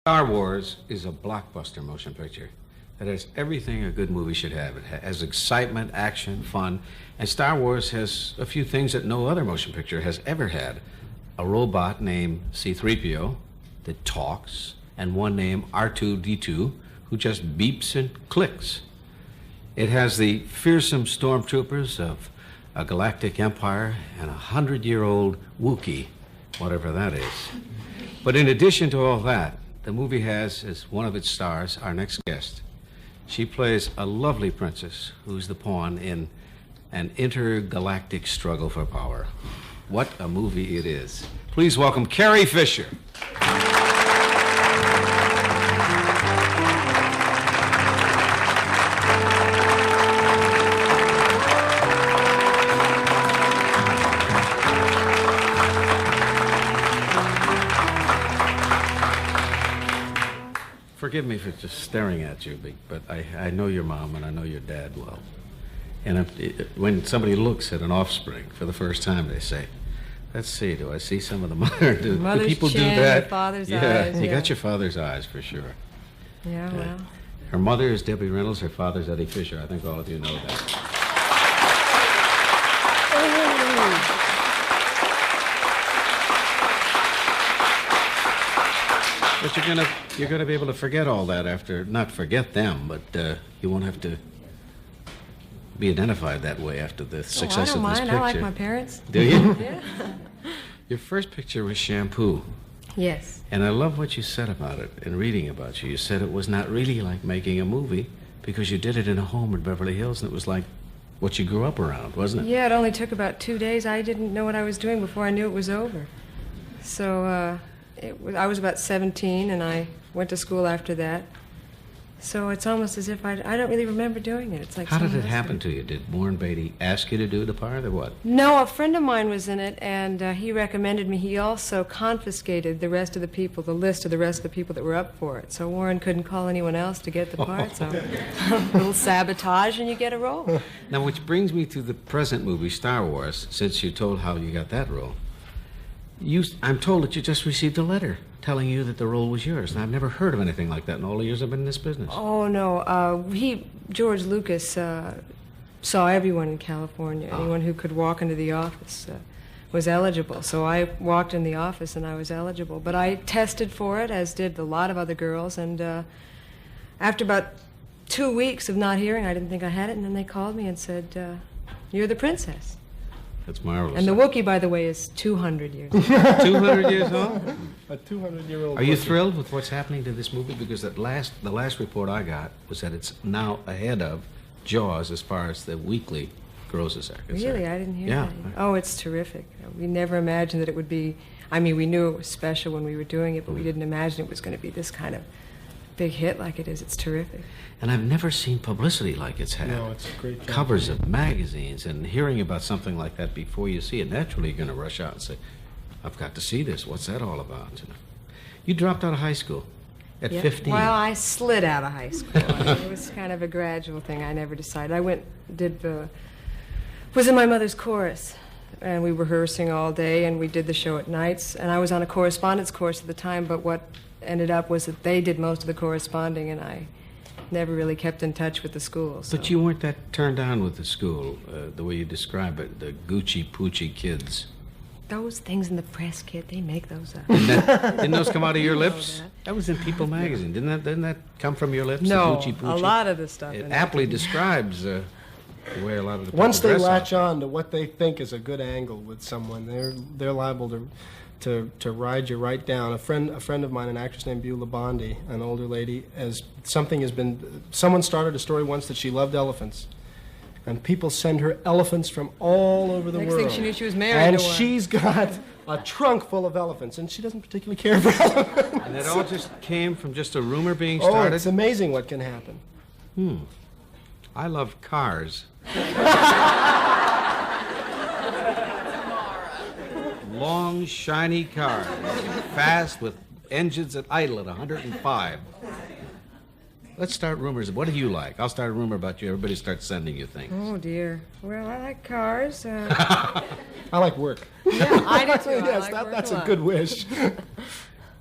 Star Wars is a blockbuster motion picture that has everything a good movie should have. It has excitement, action, fun, and Star Wars has a few things that no other motion picture has ever had. A robot named C-3PO that talks, and one named R2-D2 who just beeps and clicks. It has the fearsome stormtroopers of a galactic empire and a 100-year-old Wookiee, whatever that is. But in addition to all that, the movie has as one of its stars our next guest. She plays a lovely princess who's the pawn in an intergalactic struggle for power. What a movie it is. Please welcome Carrie Fisher. Forgive me for just staring at you, but I know your mom and I know your dad well. And when somebody looks at an offspring for the first time, they say, let's see, do I see some of the mother? Do people do that? Father's eyes. You got your father's eyes for sure. Yeah, well. Her mother is Debbie Reynolds, her father's Eddie Fisher. I think all of you know that. But you're gonna be able to forget all that after, not forget them, but you won't have to be identified that way after the success of this picture. I don't mind. I like my parents. Do you? Yeah. Your first picture was Shampoo. Yes. And I love what you said about it in reading about you. You said it was not really like making a movie because you did it in a home in Beverly Hills, and it was like what you grew up around, wasn't it? Yeah, it only took about 2 days. I didn't know what I was doing before I knew it was over. So, I was about 17, and I went to school after that. So it's almost as if I don't really remember doing it. It's like how did it happen to you? Did Warren Beatty ask you to do the part, or what? No, a friend of mine was in it, and he recommended me. He also confiscated the rest of the people, the list of the rest of the people that were up for it. So Warren couldn't call anyone else to get the part. So a little sabotage, and you get a role. Now, which brings me to the present movie, Star Wars, since you told how you got that role. I'm told that you just received a letter telling you that the role was yours. And I've never heard of anything like that in all the years I've been in this business. Oh, no. George Lucas saw everyone in California. Anyone who could walk into the office was eligible. So I walked in the office and I was eligible. But I tested for it, as did a lot of other girls. And after about 2 weeks of not hearing, I didn't think I had it. And then they called me and said, you're the princess. That's marvelous. And the Wookiee, by the way, is 200 years old. 200 years old? A 200-year-old Are you thrilled with what's happening to this movie? Because the last report I got was that it's now ahead of Jaws as far as the weekly grosses are concerned. Really? I didn't hear that. Oh, it's terrific. We never imagined that it would be... I mean, we knew it was special when we were doing it, but we didn't imagine it was going to be this kind of big hit like it is. It's terrific. And I've never seen publicity like it's had. No, it's a great covers of magazines, and hearing about something like that before you see it, naturally you're going to rush out and say, I've got to see this. What's that all about? You dropped out of high school at 15. Well, I slid out of high school. It was kind of a gradual thing. I never decided. I was in my mother's chorus, and we were rehearsing all day, and we did the show at nights, and I was on a correspondence course at the time, but what ended up was that they did most of the corresponding, and I never really kept in touch with the school. So. But you weren't that turned on with the school, the way you describe it, the Gucci-Poochie kids. Those things in the press, kid, they make those up. Didn't those come out of your lips? That was in People magazine. Didn't that come from your lips? No, the Gucci-Poochie? A lot of the stuff. It aptly describes the way a lot of the people once they dress latch up. on to what they think is a good angle with someone, they're liable to ride you right down. A friend of mine, an actress named Beulah Bondi, an older lady, someone started a story once that she loved elephants, and people send her elephants from all over the world. Next thing she knew, she was married and to one. She's got a trunk full of elephants, and she doesn't particularly care for elephants. And it all just came from just a rumor being started? Oh, it's amazing what can happen. I love cars. Long, shiny cars, fast with engines that idle at 105. Let's start rumors. What do you like? I'll start a rumor about you. Everybody starts sending you things. Oh, dear. Well, I like cars. I like work. Yeah, I do too. Yes, I like that's work a good wish.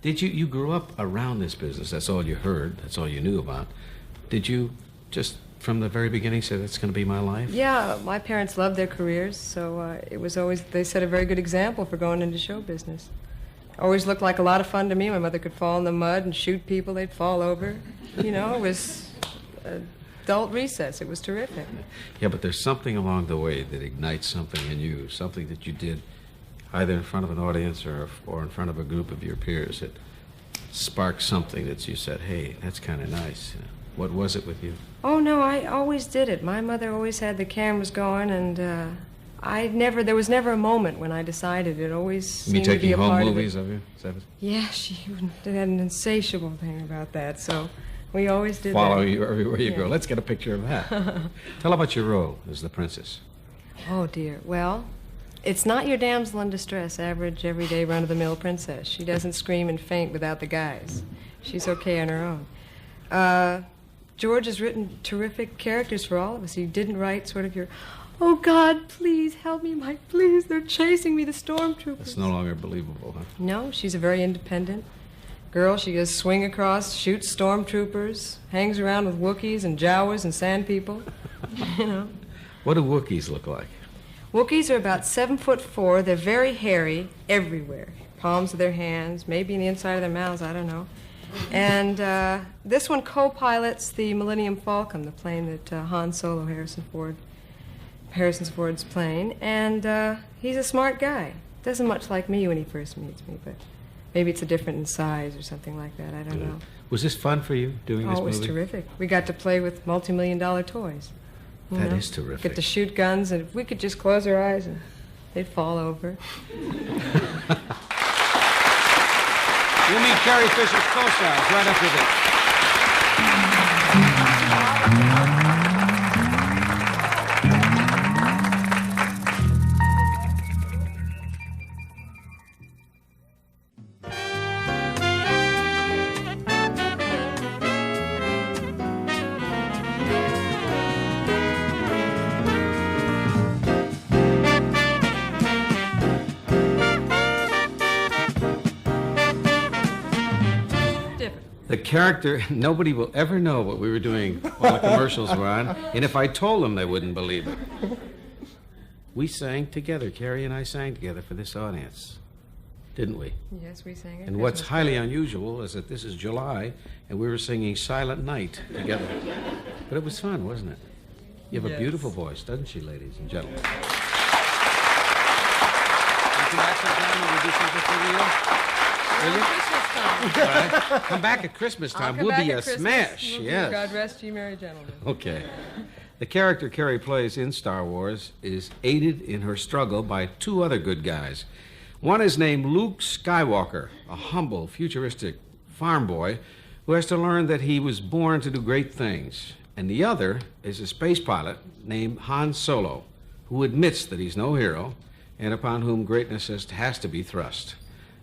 Did you grew up around this business? That's all you heard. That's all you knew about. Did you just from the very beginning say that's going to be my life? Yeah, my parents loved their careers, so it was always, they set a very good example for going into show business. Always looked like a lot of fun to me. My mother could fall in the mud and shoot people. They'd fall over. You know, it was adult recess. It was terrific. Yeah, but there's something along the way that ignites something in you, something that you did either in front of an audience or in front of a group of your peers that sparked something that you said, hey, that's kind of nice. What was it with you? Oh, no, I always did it. My mother always had the cameras going, and there was never a moment when I decided. It always seemed to be a part of it. You taking home movies of you? Is that it? Yeah, she had an insatiable thing about that, so we always did Follow that. you everywhere you go. Let's get a picture of that. Tell about your role as the princess. Oh, dear. Well, it's not your damsel in distress, average, everyday, run-of-the-mill princess. She doesn't scream and faint without the guys. She's okay on her own. George has written terrific characters for all of us. He didn't write sort of your, oh, God, please help me, Mike, please. They're chasing me, the stormtroopers. It's no longer believable, huh? No, she's a very independent girl. She goes swing across, shoots stormtroopers, hangs around with Wookiees and Jawas and sand people. You know. What do Wookiees look like? Wookiees are about 7'4". They're very hairy everywhere. Palms of their hands, maybe in the inside of their mouths, I don't know. And this one co-pilots the Millennium Falcon, the plane that Han Solo, Harrison Ford's plane. And he's a smart guy. Doesn't much like me when he first meets me, but maybe it's a different in size or something like that. I don't know. Was this fun for you, doing this movie? Oh, it was terrific. We got to play with multi-million-dollar toys. That is terrific. Get to shoot guns, and if we could just close our eyes, and they'd fall over. You'll meet Carrie Fisher's co-stars right after this. The character, nobody will ever know what we were doing while the commercials were on, and if I told them, they wouldn't believe it. We sang together, Carrie and I sang together for this audience, didn't we? Yes, we sang it. And what's highly unusual is that this is July, and we were singing Silent Night together. But it was fun, wasn't it? You have a beautiful voice, doesn't she, ladies and gentlemen? You come back sometime when we do something for you? Will you? All right. Come back at Christmas time. We'll be a smash. Yes. God rest ye merry gentlemen. Okay. The character Carrie plays in Star Wars is aided in her struggle by two other good guys. One is named Luke Skywalker, a humble, futuristic farm boy who has to learn that he was born to do great things. And the other is a space pilot named Han Solo, who admits that he's no hero and upon whom greatness has to be thrust.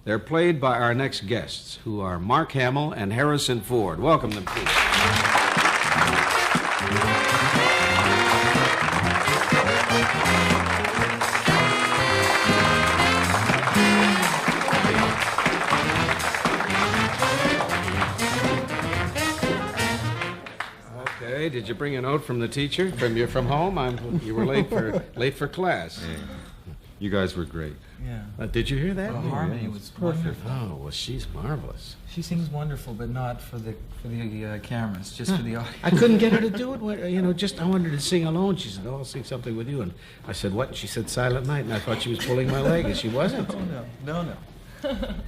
They're played by our next guests, who are Mark Hamill and Harrison Ford. Welcome them, please. Okay, did you bring a note from the teacher? From home? You were late for class. Yeah. You guys were great. Yeah. Did you hear that? The harmony was perfect. wonderful. Oh, well, she's marvelous. She sings wonderful, but not for the cameras, just for the audience. I couldn't get her to do it. Just I wanted her to sing alone. She said, "Oh, I'll sing something with you." And I said, "What?" And she said, "Silent Night." And I thought she was pulling my leg, and she wasn't. Oh, no.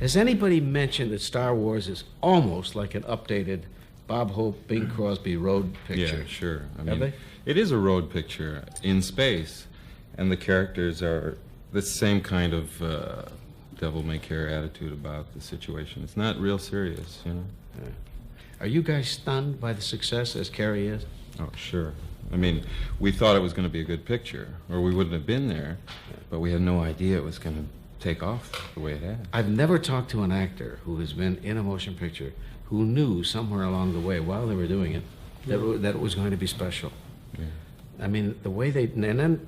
Has anybody mentioned that Star Wars is almost like an updated Bob Hope, Bing Crosby road picture? Yeah, sure. Have they? It is a road picture in space, and the characters are the same kind of devil-may-care attitude about the situation. It's not real serious, you know. Yeah. Are you guys stunned by the success as Carrie is? Oh, sure. I mean, we thought it was going to be a good picture, or we wouldn't have been there, but we had no idea it was going to take off the way it has. I've never talked to an actor who has been in a motion picture who knew somewhere along the way while they were doing it that it was going to be special. Yeah. I mean, the way and then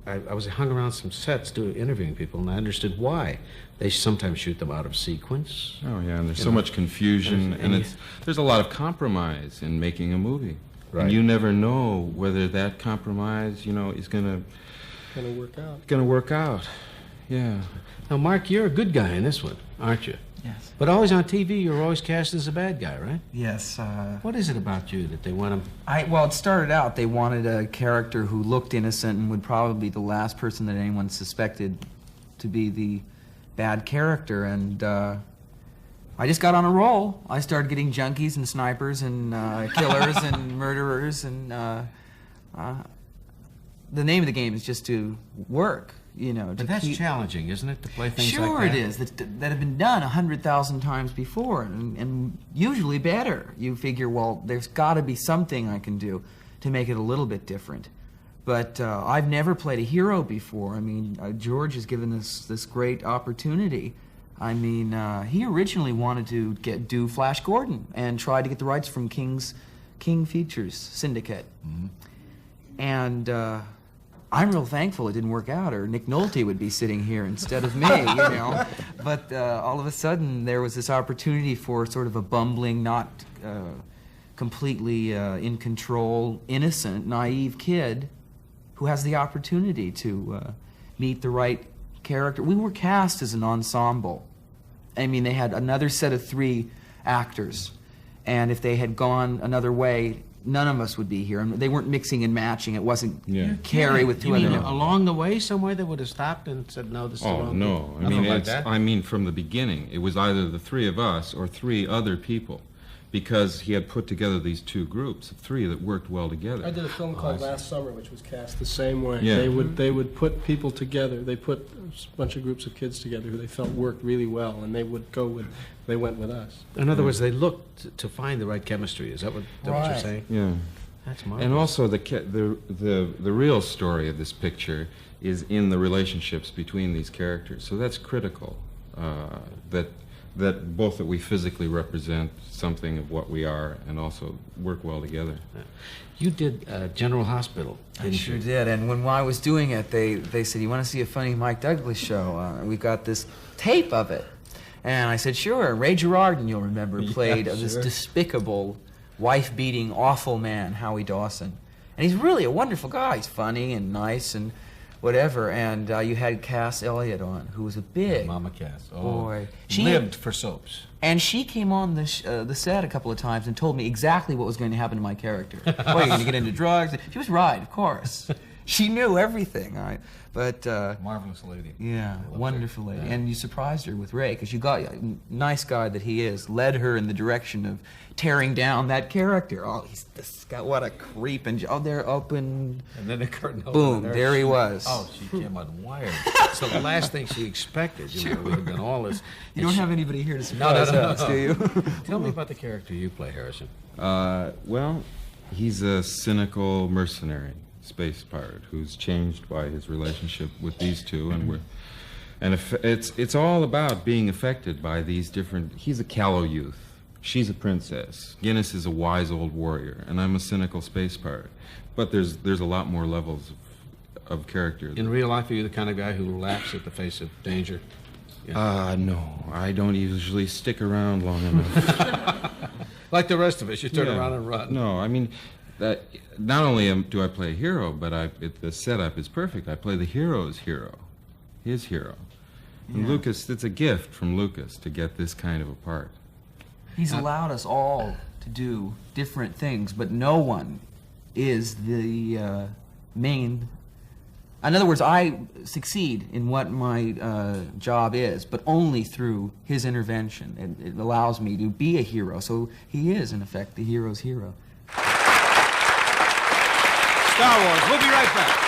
I was hung around some sets interviewing people, and I understood why. They sometimes shoot them out of sequence. Oh, yeah, and there's so much confusion, and there's a lot of compromise in making a movie. Right. And you never know whether that compromise, is going to work out. Yeah. Now, Mark, you're a good guy in this one, aren't you? Yes. But always on TV, you're always cast as a bad guy, right? Yes. What is it about you that they want to... Well, it started out, they wanted a character who looked innocent and would probably be the last person that anyone suspected to be the bad character, and I just got on a roll. I started getting junkies and snipers and killers and murderers, and the name of the game is just to work. But that's challenging, isn't it, to play things like that? Sure it is. That have been done 100,000 times before, and usually better. You figure, well, there's got to be something I can do to make it a little bit different. But I've never played a hero before. I mean, George has given us this great opportunity. I mean, he originally wanted to do Flash Gordon and tried to get the rights from King Features Syndicate. Mm-hmm. And I'm real thankful it didn't work out, or Nick Nolte would be sitting here instead of me, But all of a sudden, there was this opportunity for sort of a bumbling, not completely in control, innocent, naive kid who has the opportunity to meet the right character. We were cast as an ensemble. I mean, they had another set of 3 actors, and if they had gone another way, none of us would be here. And they weren't mixing and matching. It wasn't Carrie with 2 other. Along the way, somewhere they would have stopped and said, "No, this is wrong." Oh no! I mean, from the beginning, it was either the 3 of us or 3 other people, because he had put together these 2 groups of 3 that worked well together. I did a film called Last Summer, which was cast the same way. Yeah. They would put people together. They put a bunch of groups of kids together who they felt worked really well, and they went with us. In other words, they looked to find the right chemistry. Is that what you're saying? Yeah. That's marvelous. And also the real story of this picture is in the relationships between these characters. So that's critical. That both that we physically represent something of what we are and also work well together. You did General Hospital, I didn't sure you? did, and when I was doing it, they said, "You want to see a funny Mike Douglas show? We got this tape of it." And I said, "Sure." Ray Girardin, you'll remember, played this despicable, wife-beating, awful man, Howie Dawson. And he's really a wonderful guy. He's funny and nice and whatever. And you had Cass Elliot on, who was a big Mama Cass. Oh, boy. She lived for soaps. And she came on the set a couple of times and told me exactly what was going to happen to my character. Oh, you're going to get into drugs. She was right, of course. She knew everything. But Marvelous lady. yeah, wonderful lady. And you surprised her with Ray, because you got, nice guy that he is, led her in the direction of tearing down that character. Oh, he's this guy, what a creep. And they're open. And then the curtain Boom, opened, there he was. Oh, she came unwired. It's the last thing she expected. We had done all this. You don't have anybody here to surprise us, do you? Tell me about the character you play, Harrison. Well, he's a cynical mercenary space pirate who's changed by his relationship with these 2, and it's all about being affected by these different. He's a callow youth. She's a princess. Guinness is a wise old warrior, and I'm a cynical space pirate. But there's a lot more levels of character. In real life, are you the kind of guy who laughs at the face of danger? Yeah. No, I don't usually stick around long enough. Like the rest of us, you turn around and run. No, I mean, that not only do I play a hero, but the setup is perfect. I play the hero's hero, his hero. And Lucas, it's a gift from Lucas to get this kind of a part. He's allowed us all to do different things, but no one is the main. In other words, I succeed in what my job is, but only through his intervention. It allows me to be a hero. So he is, in effect, the hero's hero. Star Wars. We'll be right back.